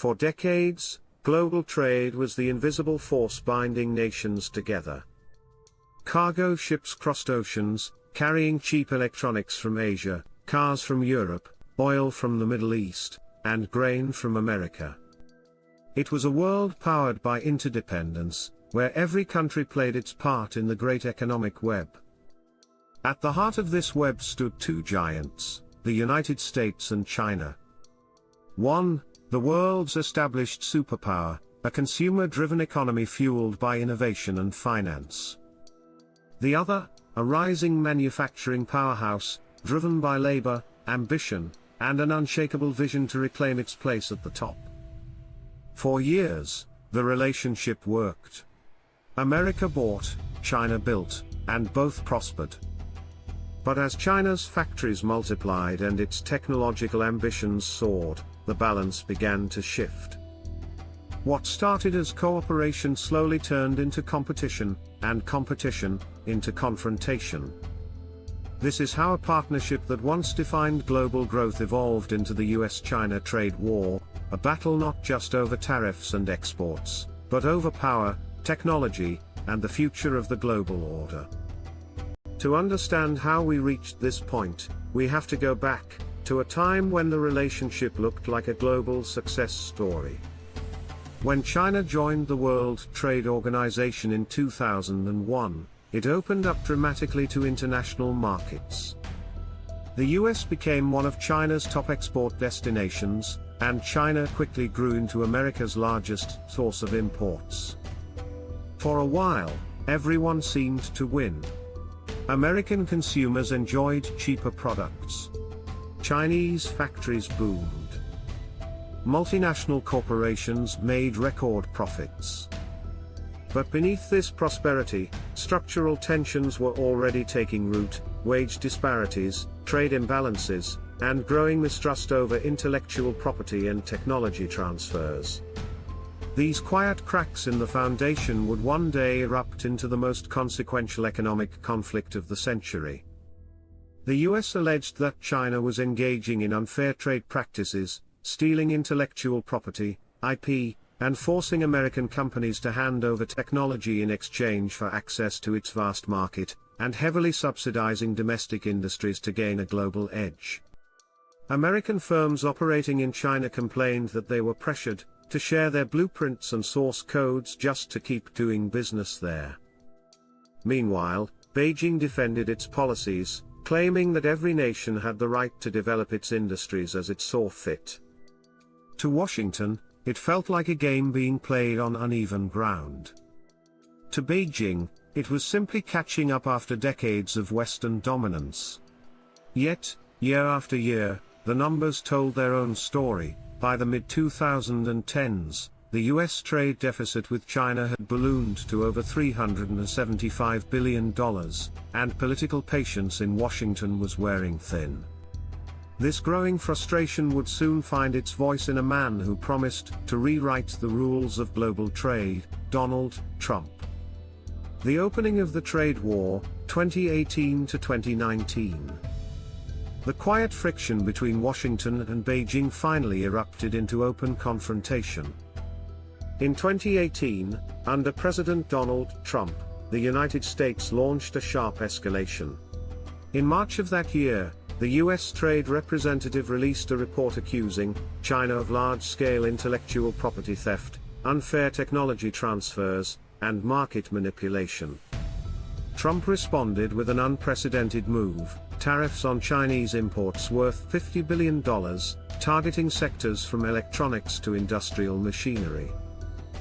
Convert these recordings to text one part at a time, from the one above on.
For decades, global trade was the invisible force binding nations together. Cargo ships crossed oceans, carrying cheap electronics from Asia, cars from Europe, oil from the Middle East, and grain from America. It was a world powered by interdependence, where every country played its part in the great economic web. At the heart of this web stood two giants, the United States and China. One, the world's established superpower, a consumer-driven economy fueled by innovation and finance. The other, a rising manufacturing powerhouse, driven by labor, ambition, and an unshakable vision to reclaim its place at the top. For years, the relationship worked. America bought, China built, and both prospered. But as China's factories multiplied and its technological ambitions soared, the balance began to shift. What started as cooperation slowly turned into competition, and competition, into confrontation. This is how a partnership that once defined global growth evolved into the US-China trade war, a battle not just over tariffs and exports, but over power, technology, and the future of the global order. To understand how we reached this point, we have to go back to a time when the relationship looked like a global success story. When China joined the World Trade Organization in 2001, it opened up dramatically to international markets. The US became one of China's top export destinations, and China quickly grew into America's largest source of imports. For a while, everyone seemed to win. American consumers enjoyed cheaper products. Chinese factories boomed. Multinational corporations made record profits. But beneath this prosperity, structural tensions were already taking root: wage disparities, trade imbalances, and growing mistrust over intellectual property and technology transfers. These quiet cracks in the foundation would one day erupt into the most consequential economic conflict of the century. The US alleged that China was engaging in unfair trade practices, stealing intellectual property, IP, and forcing American companies to hand over technology in exchange for access to its vast market, and heavily subsidizing domestic industries to gain a global edge. American firms operating in China complained that they were pressured to share their blueprints and source codes just to keep doing business there. Meanwhile, Beijing defended its policies, claiming that every nation had the right to develop its industries as it saw fit. To Washington, it felt like a game being played on uneven ground. To Beijing, it was simply catching up after decades of Western dominance. Yet, year after year, the numbers told their own story. By the mid-2010s, the US trade deficit with China had ballooned to over $375 billion, and political patience in Washington was wearing thin. This growing frustration would soon find its voice in a man who promised to rewrite the rules of global trade: Donald Trump. The opening of the trade war, 2018 to 2019. The quiet friction between Washington and Beijing finally erupted into open confrontation. In 2018, under President Donald Trump, the United States launched a sharp escalation. In March of that year, the US Trade Representative released a report accusing China of large-scale intellectual property theft, unfair technology transfers, and market manipulation. Trump responded with an unprecedented move: tariffs on Chinese imports worth $50 billion, targeting sectors from electronics to industrial machinery.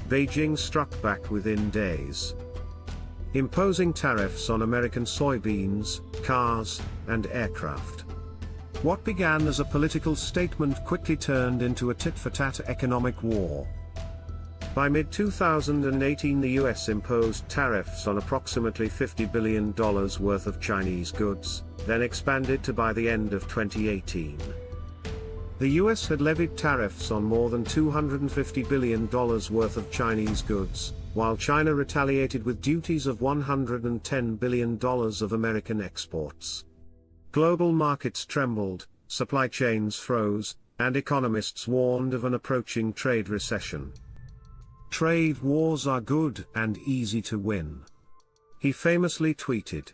Beijing struck back within days, imposing tariffs on American soybeans, cars, and aircraft. What began as a political statement quickly turned into a tit-for-tat economic war. By mid-2018, the US imposed tariffs on approximately $50 billion worth of Chinese goods, then expanded to by the end of 2018. The US had levied tariffs on more than $250 billion worth of Chinese goods, while China retaliated with duties of $110 billion of American exports. Global markets trembled, supply chains froze, and economists warned of an approaching trade recession. "Trade wars are good and easy to win," he famously tweeted.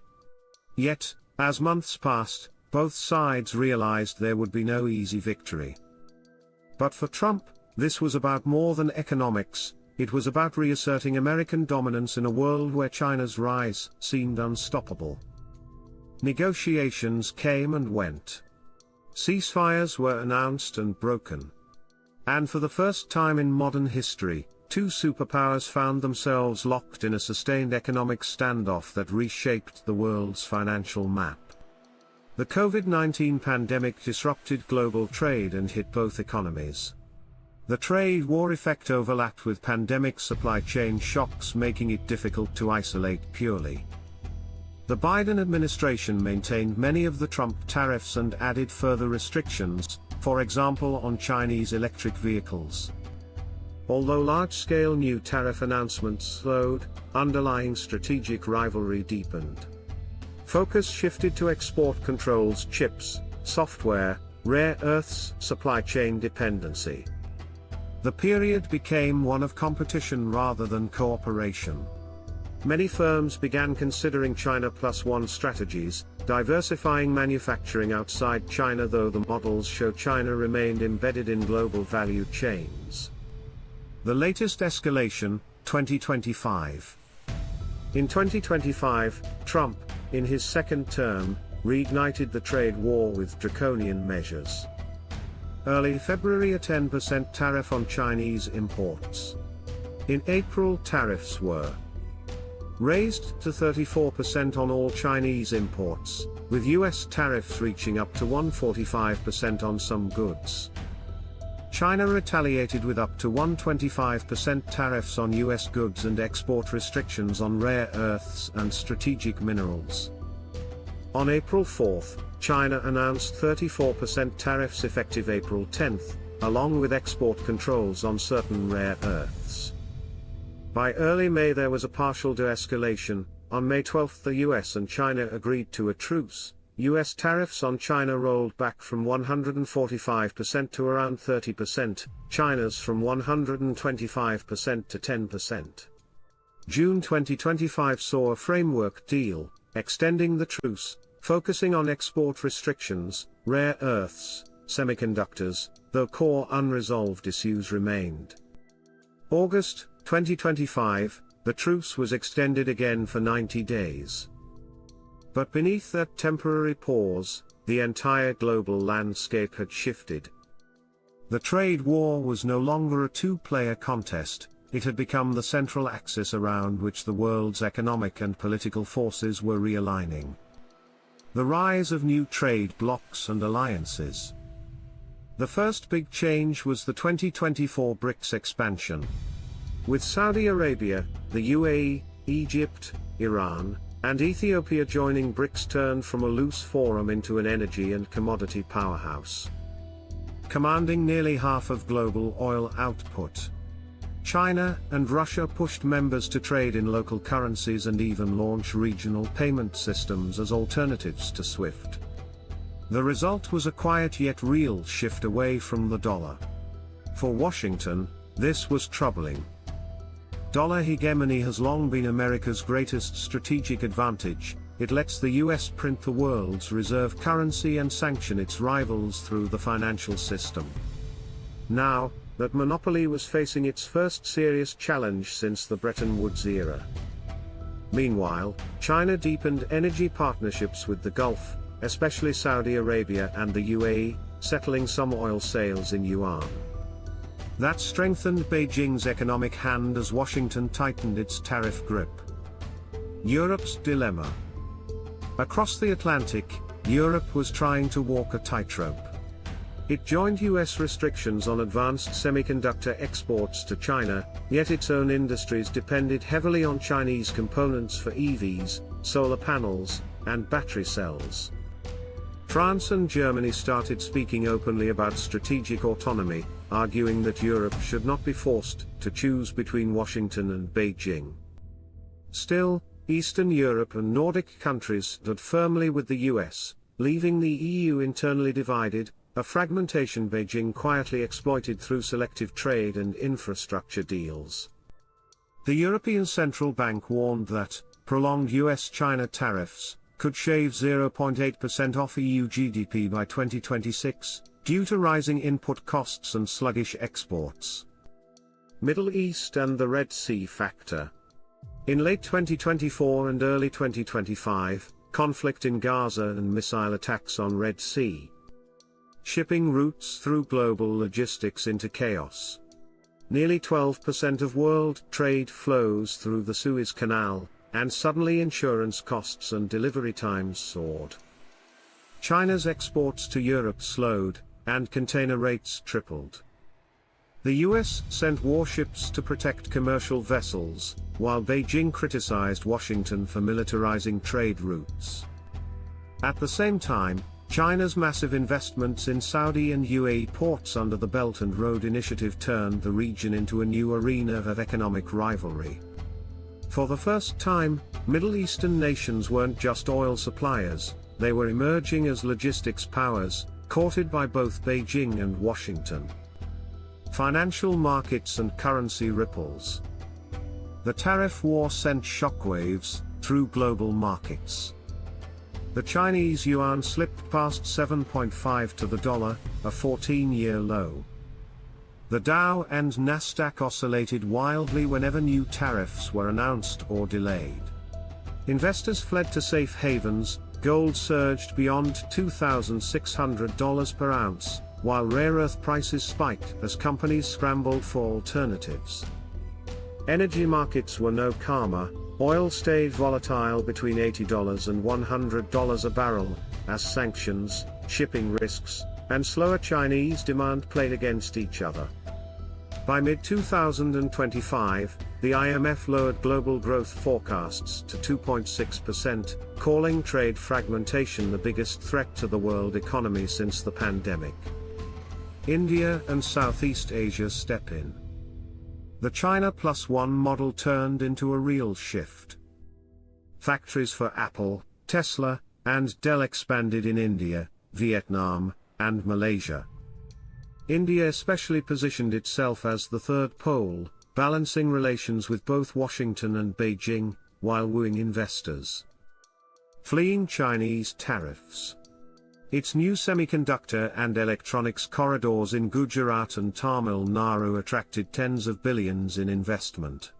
Yet, as months passed, both sides realized there would be no easy victory. But for Trump, this was about more than economics. It was about reasserting American dominance in a world where China's rise seemed unstoppable. Negotiations came and went. Ceasefires were announced and broken. And for the first time in modern history, two superpowers found themselves locked in a sustained economic standoff that reshaped the world's financial map. The COVID-19 pandemic disrupted global trade and hit both economies. The trade war effect overlapped with pandemic supply chain shocks, making it difficult to isolate purely. The Biden administration maintained many of the Trump tariffs and added further restrictions, for example on Chinese electric vehicles. Although large-scale new tariff announcements slowed, underlying strategic rivalry deepened. Focus shifted to export controls, chips, software, rare earths, supply chain dependency. The period became one of competition rather than cooperation. Many firms began considering China Plus One strategies, diversifying manufacturing outside China, though the models show China remained embedded in global value chains. The latest escalation, 2025. In 2025, Trump, in his second term, reignited the trade war with draconian measures. Early February, a 10% tariff on Chinese imports. In April, tariffs were raised to 34% on all Chinese imports, with US tariffs reaching up to 145% on some goods. China retaliated with up to 125% tariffs on US goods and export restrictions on rare earths and strategic minerals. On April 4, China announced 34% tariffs effective April 10, along with export controls on certain rare earths. By early May there was a partial de-escalation. On May 12 the US and China agreed to a truce. US tariffs on China rolled back from 145% to around 30%, China's from 125% to 10%. June 2025 saw a framework deal, extending the truce, focusing on export restrictions, rare earths, semiconductors, though core unresolved issues remained. August 2025, the truce was extended again for 90 days. But beneath that temporary pause, the entire global landscape had shifted. The trade war was no longer a two-player contest, it had become the central axis around which the world's economic and political forces were realigning. The rise of new trade blocs and alliances. The first big change was the 2024 BRICS expansion. With Saudi Arabia, the UAE, Egypt, Iran, and Ethiopia joining, BRICS turned from a loose forum into an energy and commodity powerhouse. Commanding nearly half of global oil output. China and Russia pushed members to trade in local currencies and even launch regional payment systems as alternatives to SWIFT. The result was a quiet yet real shift away from the dollar. For Washington, this was troubling. Dollar hegemony has long been America's greatest strategic advantage. It lets the US print the world's reserve currency and sanction its rivals through the financial system. Now, that monopoly was facing its first serious challenge since the Bretton Woods era. Meanwhile, China deepened energy partnerships with the Gulf, especially Saudi Arabia and the UAE, settling some oil sales in yuan. That strengthened Beijing's economic hand as Washington tightened its tariff grip. Europe's dilemma. Across the Atlantic, Europe was trying to walk a tightrope. It joined US restrictions on advanced semiconductor exports to China, yet its own industries depended heavily on Chinese components for EVs, solar panels, and battery cells. France and Germany started speaking openly about strategic autonomy, arguing that Europe should not be forced to choose between Washington and Beijing. Still, Eastern Europe and Nordic countries stood firmly with the US, leaving the EU internally divided. a fragmentation Beijing quietly exploited through selective trade and infrastructure deals. The European Central Bank warned that prolonged US-China tariffs could shave 0.8% off EU GDP by 2026, due to rising input costs and sluggish exports. Middle East and the Red Sea factor. In late 2024 and early 2025, conflict in Gaza and missile attacks on Red Sea. Shipping routes through global logistics into chaos. Nearly 12% of world trade flows through the Suez Canal, and suddenly insurance costs and delivery times soared. China's exports to Europe slowed, and container rates tripled. The US sent warships to protect commercial vessels, while Beijing criticized Washington for militarizing trade routes. At the same time, China's massive investments in Saudi and UAE ports under the Belt and Road Initiative turned the region into a new arena of economic rivalry. For the first time, Middle Eastern nations weren't just oil suppliers, they were emerging as logistics powers, courted by both Beijing and Washington. Financial markets and currency ripples. The tariff war sent shockwaves through global markets. The Chinese yuan slipped past 7.5 to the dollar, a 14-year low. The Dow and Nasdaq oscillated wildly whenever new tariffs were announced or delayed. Investors fled to safe havens, gold surged beyond $2,600 per ounce, while rare earth prices spiked as companies scrambled for alternatives. Energy markets were no calmer. Oil stayed volatile between $80 and $100 a barrel, as sanctions, shipping risks, and slower Chinese demand played against each other. By mid-2025, the IMF lowered global growth forecasts to 2.6%, calling trade fragmentation the biggest threat to the world economy since the pandemic. India and Southeast Asia step in. The China Plus One model turned into a real shift. Factories for Apple, Tesla, and Dell expanded in India, Vietnam, and Malaysia. India especially positioned itself as the third pole, balancing relations with both Washington and Beijing, while wooing investors. Fleeing Chinese tariffs. Its new semiconductor and electronics corridors in Gujarat and Tamil Nadu attracted tens of billions in investment.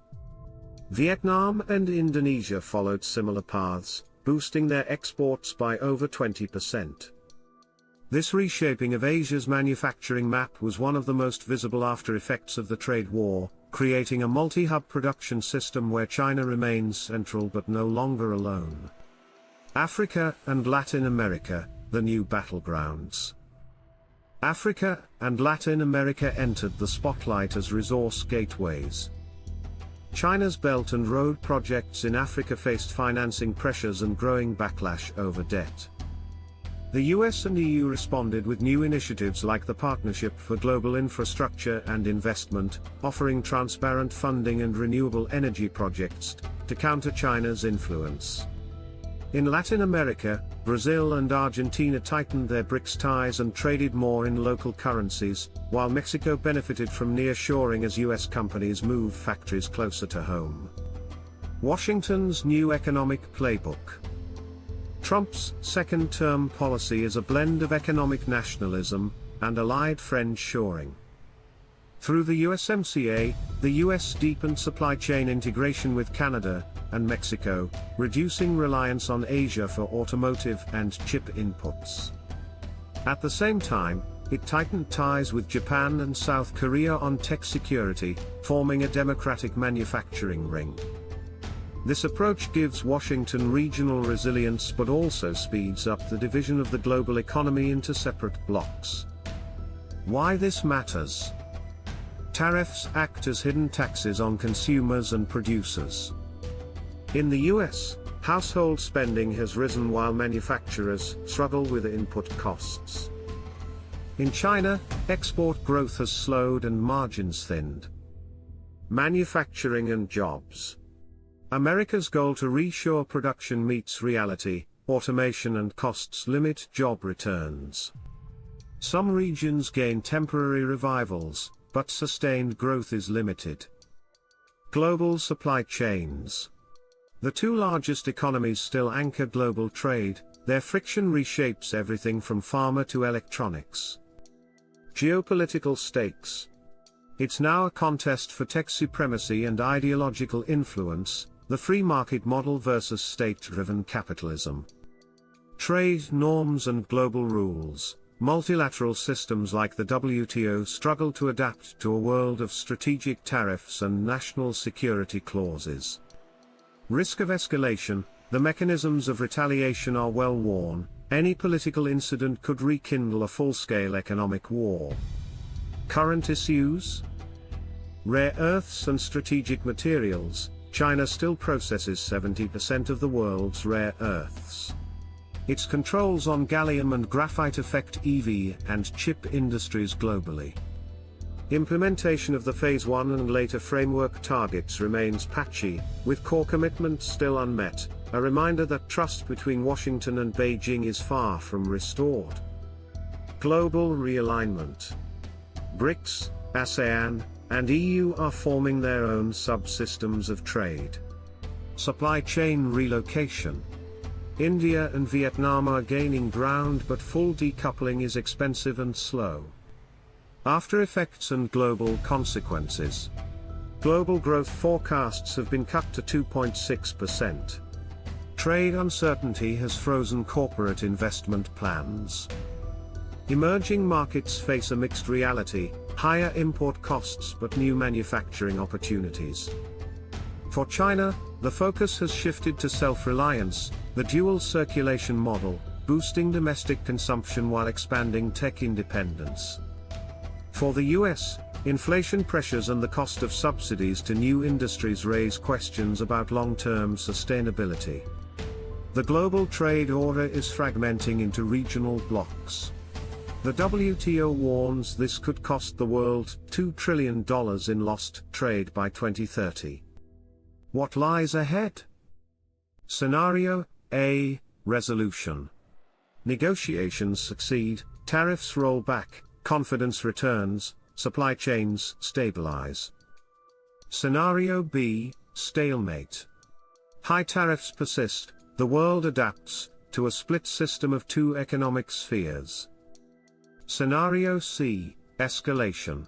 Vietnam and Indonesia followed similar paths, boosting their exports by over 20%. This reshaping of Asia's manufacturing map was one of the most visible after effects of the trade war, creating a multi-hub production system where China remains central but no longer alone. Africa and Latin America, the new battlegrounds. Africa and Latin America entered the spotlight as resource gateways. China's Belt and Road projects in Africa faced financing pressures and growing backlash over debt. The US and EU responded with new initiatives like the Partnership for Global Infrastructure and Investment, offering transparent funding and renewable energy projects to counter China's influence. In Latin America, Brazil and Argentina tightened their BRICS ties and traded more in local currencies, while Mexico benefited from nearshoring as US companies moved factories closer to home. Washington's new economic playbook. Trump's second-term policy is a blend of economic nationalism and allied friend-shoring. Through the USMCA, the US deepened supply chain integration with Canada and Mexico, reducing reliance on Asia for automotive and chip inputs. At the same time, it tightened ties with Japan and South Korea on tech security, forming a democratic manufacturing ring. This approach gives Washington regional resilience but also speeds up the division of the global economy into separate blocks. Why this matters? Tariffs act as hidden taxes on consumers and producers. In the US, household spending has risen while manufacturers struggle with input costs. In China, export growth has slowed and margins thinned. Manufacturing and jobs. America's goal to reshore production meets reality, automation and costs limit job returns. Some regions gain temporary revivals, but sustained growth is limited. Global supply chains. The two largest economies still anchor global trade, their friction reshapes everything from pharma to electronics. Geopolitical stakes. It's now a contest for tech supremacy and ideological influence, the free market model versus state-driven capitalism. Trade norms and global rules. Multilateral systems like the WTO struggle to adapt to a world of strategic tariffs and national security clauses. Risk of escalation. The mechanisms of retaliation are well worn. Any political incident could rekindle a full-scale economic war. Current issues? Rare earths and strategic materials. China still processes 70% of the world's rare earths. Its controls on gallium and graphite affect EV and chip industries globally. Implementation of the Phase 1 and later framework targets remains patchy, with core commitments still unmet, a reminder that trust between Washington and Beijing is far from restored. Global realignment. BRICS, ASEAN, and EU are forming their own subsystems of trade. Supply chain relocation. India and Vietnam are gaining ground, but full decoupling is expensive and slow. After effects and global consequences. Global growth forecasts have been cut to 2.6%. Trade uncertainty has frozen corporate investment plans. Emerging markets face a mixed reality, higher import costs but new manufacturing opportunities. For China, the focus has shifted to self-reliance, the dual circulation model, boosting domestic consumption while expanding tech independence. For the US, inflation pressures and the cost of subsidies to new industries raise questions about long-term sustainability. The global trade order is fragmenting into regional blocs. The WTO warns this could cost the world $2 trillion in lost trade by 2030. What lies ahead? Scenario A. Resolution. Negotiations succeed, tariffs roll back, confidence returns, supply chains stabilize. Scenario B. Stalemate. High tariffs persist, the world adapts to a split system of two economic spheres. Scenario C. Escalation.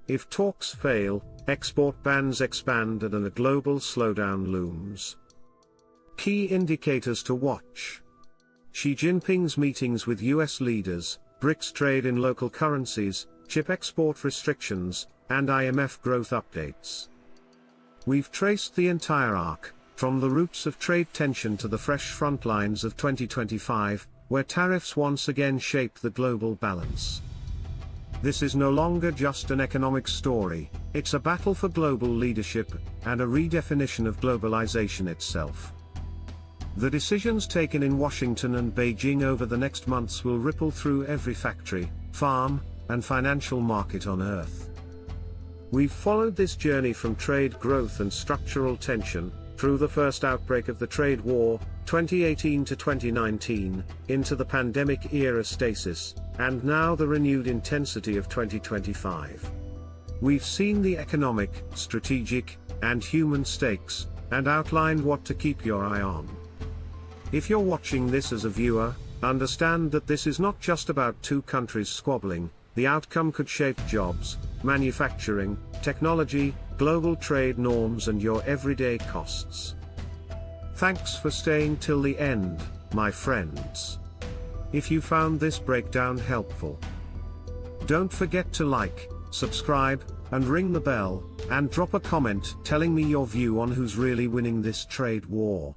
If talks fail, export bans expand and a global slowdown looms. Key indicators to watch. Xi Jinping's meetings with US leaders, BRICS trade in local currencies, chip export restrictions, and IMF growth updates. We've traced the entire arc, from the roots of trade tension to the fresh front lines of 2025, where tariffs once again shape the global balance. This is no longer just an economic story, it's a battle for global leadership, and a redefinition of globalization itself. The decisions taken in Washington and Beijing over the next months will ripple through every factory, farm, and financial market on Earth. We've followed this journey from trade growth and structural tension, through the first outbreak of the trade war, 2018 to 2019, into the pandemic-era stasis, and now the renewed intensity of 2025. We've seen the economic, strategic, and human stakes, and outlined what to keep your eye on. If you're watching this as a viewer, understand that this is not just about two countries squabbling. The outcome could shape jobs, manufacturing, technology, global trade norms and your everyday costs. Thanks for staying till the end, my friends. If you found this breakdown helpful, don't forget to like, subscribe, and ring the bell, and drop a comment telling me your view on who's really winning this trade war.